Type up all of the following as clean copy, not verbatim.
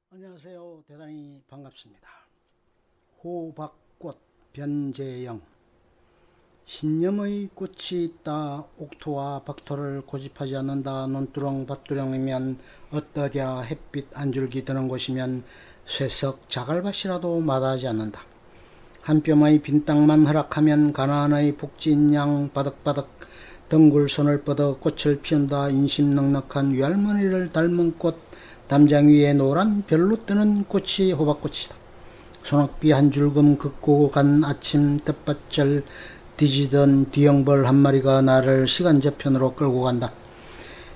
안녕하세요. 대단히 반갑습니다. 호박꽃 변재영. 신념의 꽃이 있다. 옥토와 박토를 고집하지 않는다. 논두렁 밭두렁이면 어떠랴. 햇빛 안 줄기 드는 곳이면 쇠석 자갈밭이라도 마다하지 않는다. 한 뼘의 빈 땅만 허락하면 가나안의 복지인 양 바득바득 덩굴 손을 뻗어 꽃을 피운다. 인심 넉넉한 외할머니를 닮은 꽃, 담장 위에 노란 별로 뜨는 꽃이 호박꽃이다. 소낙비 한 줄금 긋고 간 아침 텃밭을 뒤지던 뒤형벌 한 마리가 나를 시간 저편으로 끌고 간다.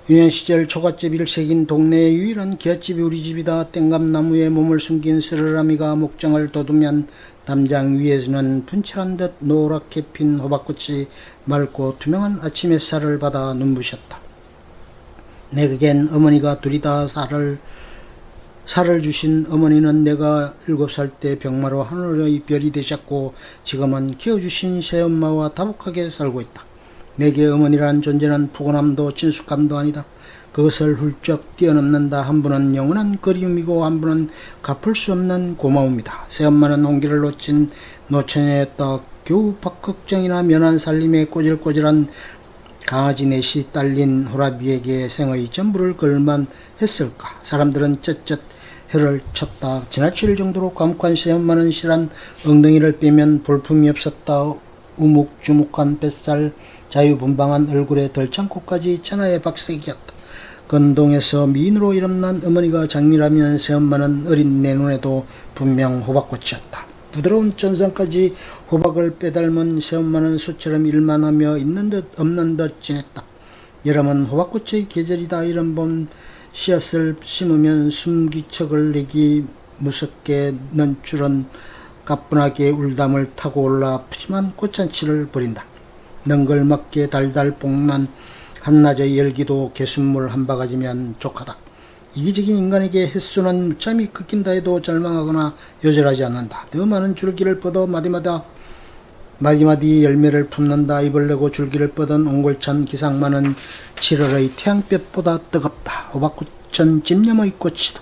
유년 시절 초가집 일색인 동네의 유일한 기아집이 우리 집이다. 땡감나무에 몸을 숨긴 스르라미가 목정을 돋우면 담장 위에서는 분칠한 듯 노랗게 핀 호박꽃이 맑고 투명한 아침 햇살을 받아 눈부셨다. 내겐 어머니가 둘이다. 살을 주신 어머니는 내가 7살 때 병마로 하늘의 별이 되셨고 지금은 키워주신 새엄마와 다복하게 살고 있다. 내게 어머니란 존재는 푸근함도 친숙함도 아니다. 그것을 훌쩍 뛰어넘는다. 한 분은 영원한 그리움이고 한 분은 갚을 수 없는 고마움이다. 새엄마는 홍기를 놓친 노처녀였다. 겨우 박걱정이나 면한 살림에 꼬질꼬질한 강아지 넷이 딸린 호라비에게 생의 전부를 걸만 했을까. 사람들은 쯧쯧 혀를 쳤다. 지나칠 정도로 과묵한 새엄마는 실한 엉덩이를 빼면 볼품이 없었다. 우묵주묵한 뱃살, 자유분방한 얼굴에 덜창코까지 천하의 박색이었다. 건동에서 미인으로 이름난 어머니가 장미라면 새엄마는 어린 내 눈에도 분명 호박꽃이었다. 부드러운 전선까지 호박을 빼닮은 새엄마는 소처럼 일만 하며 있는 듯 없는 듯 지냈다. 여름은 호박꽃의 계절이다. 이런 봄 씨앗을 심으면 숨기척을 내기 무섭게 넌 줄은 가뿐하게 울담을 타고 올라 푸짐한 꽃잔치를 벌인다. 능글맞게 달달 볶는 한낮의 열기도 개순물 한 바가지면 족하다. 이기적인 인간에게 햇수는 무참히 꺾인다 해도 절망하거나 요절하지 않는다. 더 많은 줄기를 뻗어 마디마디 열매를 품는다. 입을 내고 줄기를 뻗은 옹골찬 기상만은 7월의 태양볕보다 뜨겁다. 호박꽃은 집념의 꽃이다.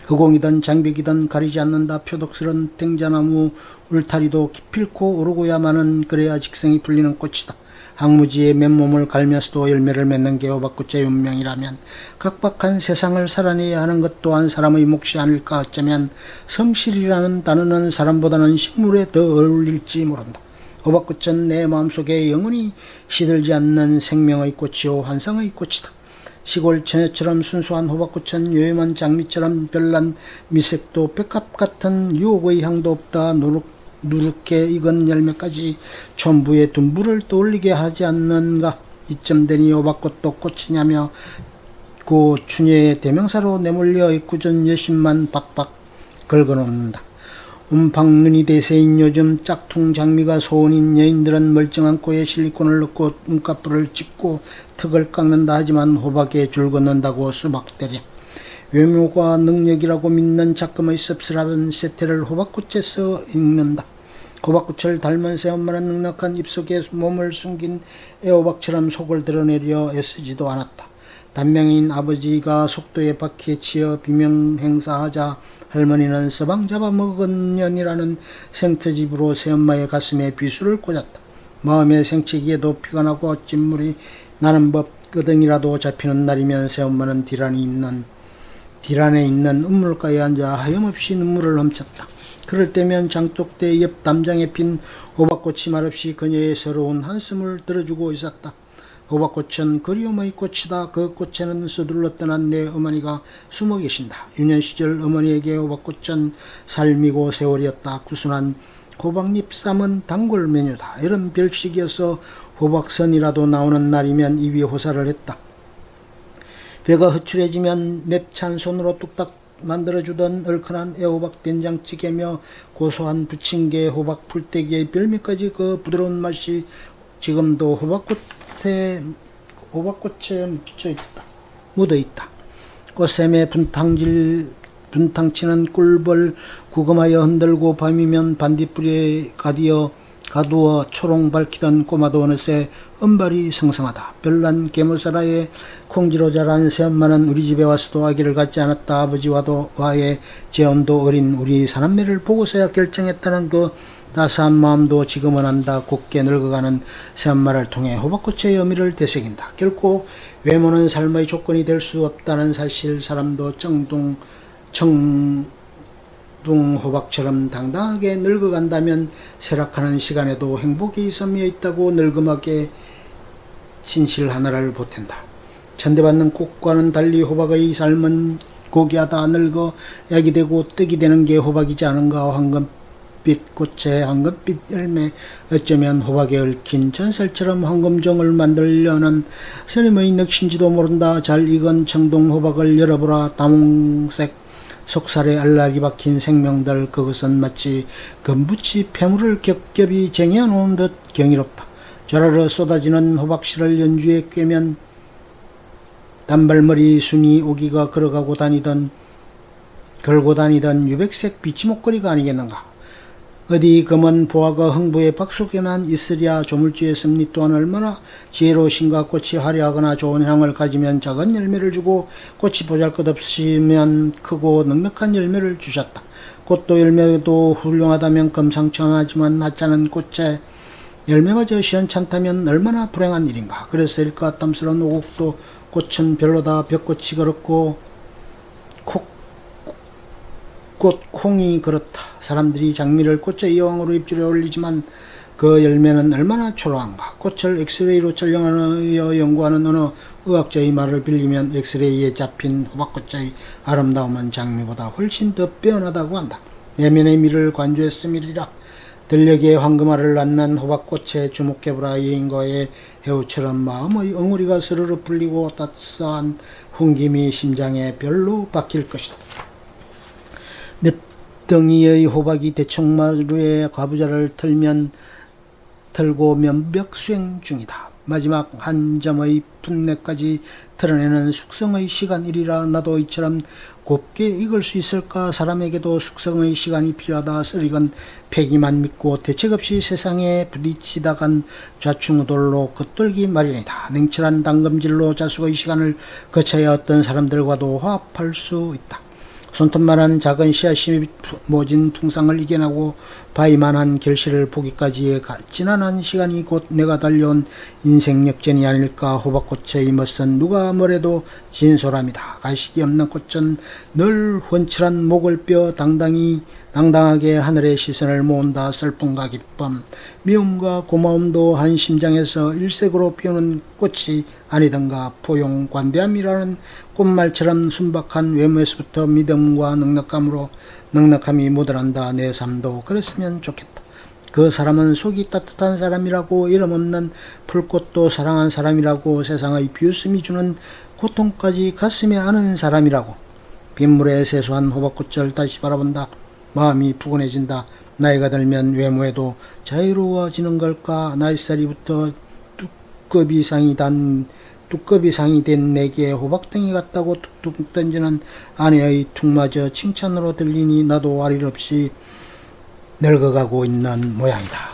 허공이든 장벽이든 가리지 않는다. 표독스런 탱자나무 울타리도 기필코 오르고야만은 그래야 직성이 풀리는 꽃이다. 항무지의 맨몸을 갈면서도 열매를 맺는 게 호박꽃의 운명이라면 각박한 세상을 살아내야 하는 것 또한 사람의 몫이 아닐까. 어쩌면 성실이라는 단어는 사람보다는 식물에 더 어울릴지 모른다. 호박꽃은 내 마음속에 영원히 시들지 않는 생명의 꽃이요 환상의 꽃이다. 시골 처녀처럼 순수한 호박꽃은 요염한 장미처럼 별난 미색도 백합 같은 유혹의 향도 없다. 누렇게 익은 열매까지 촌부의 둔부를 떠올리게 하지 않는가. 이쯤 되니 호박꽃도 꽃이냐며 그 추녀의 대명사로 내몰려 애꿎은 여심만 박박 긁어놓는다. 움팡눈이 대세인 요즘 짝퉁 장미가 소원인 여인들은 멀쩡한 코에 실리콘을 넣고 눈꺼풀을 찍고 턱을 깎는다. 하지만 호박에 줄 긋는다고 수박 때려. 외모가 능력이라고 믿는 작금의 씁쓸한 세태를 호박꽃에서 읽는다. 호박꽃을 닮은 새엄마는 넉넉한 입속에 몸을 숨긴 애호박처럼 속을 드러내려 애쓰지도 않았다. 단명인 아버지가 속도에 바퀴에 치여 비명 행사하자 할머니는 서방 잡아먹은 년이라는 생터집으로 새엄마의 가슴에 비수를 꽂았다. 마음의 생채기에도 피가 나고 찐물이 나는 법 끄덩이라도 잡히는 날이면 새엄마는 디란에 있는 우물가에 앉아 하염없이 눈물을 훔쳤다. 그럴 때면 장독대 옆 담장에 핀 호박꽃이 말없이 그녀의 서러운 한숨을 들어주고 있었다. 호박꽃은 그리움의 꽃이다. 그 꽃에는 서둘러 떠난 내 어머니가 숨어 계신다. 유년 시절 어머니에게 호박꽃은 삶이고 세월이었다. 구순한 호박잎 삶은 단골 메뉴다. 이런 별식이어서 호박선이라도 나오는 날이면 입이 호사를 했다. 배가 허출해지면 맵찬 손으로 뚝딱 만들어주던 얼큰한 애호박 된장찌개며 고소한 부침개 호박 풀떼기의 별미까지 그 부드러운 맛이 지금도 호박꽃에 묻어있다. 꽃샘에 분탕치는 꿀벌 구금하여 흔들고 밤이면 반딧불에 가두어 초롱 밝히던 꼬마도 어느새 은발이 성성하다. 별난 개모사라에 콩지로 자란 새엄마는 우리 집에 와서도 아기를 갖지 않았다. 아버지와의 재혼도 어린 우리 사남매를 보고서야 결정했다는 그 따스한 마음도 지금은 안다. 곱게 늙어가는 새엄마를 통해 호박꽃의 의미를 되새긴다. 결코 외모는 삶의 조건이 될 수 없다는 사실. 사람도 청둥호박처럼 당당하게 늙어간다면 쇠락하는 시간에도 행복이 섬여 있다고 늙음하게 진실 하나를 보탠다. 천대받는 꽃과는 달리 호박의 삶은 고귀하다. 늙어 약이 되고 떡이 되는 게 호박이지 않은가. 황금빛 꽃의 황금빛 열매, 어쩌면 호박에 얽힌 전설처럼 황금종을 만들려는 스님의 넋인지도 모른다. 잘 익은 청동호박을 열어보라. 다홍색 속살에 알알이 박힌 생명들, 그것은 마치 금붙이 폐물을 겹겹이 쟁여 놓은 듯 경이롭다. 좌르르 쏟아지는 호박씨를 연주에 꿰면 단발머리 순이 오기가 걸고 다니던 유백색 비치 목걸이가 아니겠는가. 어디 검은 보화가 흥부의 박속에만 있으랴. 조물주의 섭리 또한 얼마나 지혜로우신가. 꽃이 화려하거나 좋은 향을 가지면 작은 열매를 주고, 꽃이 보잘것없으면 크고 넉넉한 열매를 주셨다. 꽃도 열매도 훌륭하다면 금상첨화하지만 하찮은 꽃의 열매마저 시원찮다면 얼마나 불행한 일인가. 그래서일까 땀스러운 오곡도 꽃은 별로다. 벽꽃이 그렇고 콩이 그렇다. 사람들이 장미를 꽃의 여왕으로 입술에 올리지만 그 열매는 얼마나 초라한가. 꽃을 엑스레이로 촬영하여 연구하는 어느 의학자의 말을 빌리면 엑스레이에 잡힌 호박꽃의 아름다움은 장미보다 훨씬 더 빼어나다고 한다. 내면의 미를 관조했음이리라. 들녘에 황금알을 낳는 호박꽃에 주목해보라. 여인과의 해우처럼 마음의 엉우리가 스르르 풀리고 따스한 훈김이 심장에 별로 박힐 것이다. 몇 덩이의 호박이 대청마루에 과부자를 털고 면벽 수행 중이다. 마지막 한 점의 분내까지 드러내는 숙성의 시간이리라. 나도 이처럼 곱게 익을 수 있을까. 사람에게도 숙성의 시간이 필요하다. 쓰리건 패기만 믿고 대책 없이 세상에 부딪히다간 좌충우돌로 겉돌기 마련이다. 냉철한 당금질로 자숙의 시간을 거쳐야 어떤 사람들과도 화합할 수 있다. 손톱만한 작은 씨앗이 모진 풍상을 이겨내고 바위만한 결실을 보기까지의 지난한 시간이 곧 내가 달려온 인생 역전이 아닐까. 호박꽃의 멋은 누가 뭐래도 진솔함이다. 가식이 없는 꽃은 늘 훤칠한 목을 뼈 당당하게 하늘의 시선을 모은다. 슬픔과 기쁨, 미움과 고마움도 한 심장에서 일색으로 피우는 꽃이 아니던가. 포용 관대함이라는 꽃말처럼 순박한 외모에서부터 믿음과 넉넉함이 묻어난다. 내 삶도 그랬으면 좋겠다. 그 사람은 속이 따뜻한 사람이라고, 이름 없는 풀꽃도 사랑한 사람이라고, 세상의 비웃음이 주는 고통까지 가슴에 안은 사람이라고. 빗물에 세수한 호박꽃을 다시 바라본다. 마음이 푸근해진다. 나이가 들면 외모에도 자유로워지는 걸까. 나이살이부터 두꺼비 상이 된 내게 호박덩이 같다고 툭툭 던지는 아내의 툭마저 칭찬으로 들리니 나도 할 일 없이 늙어가고 있는 모양이다.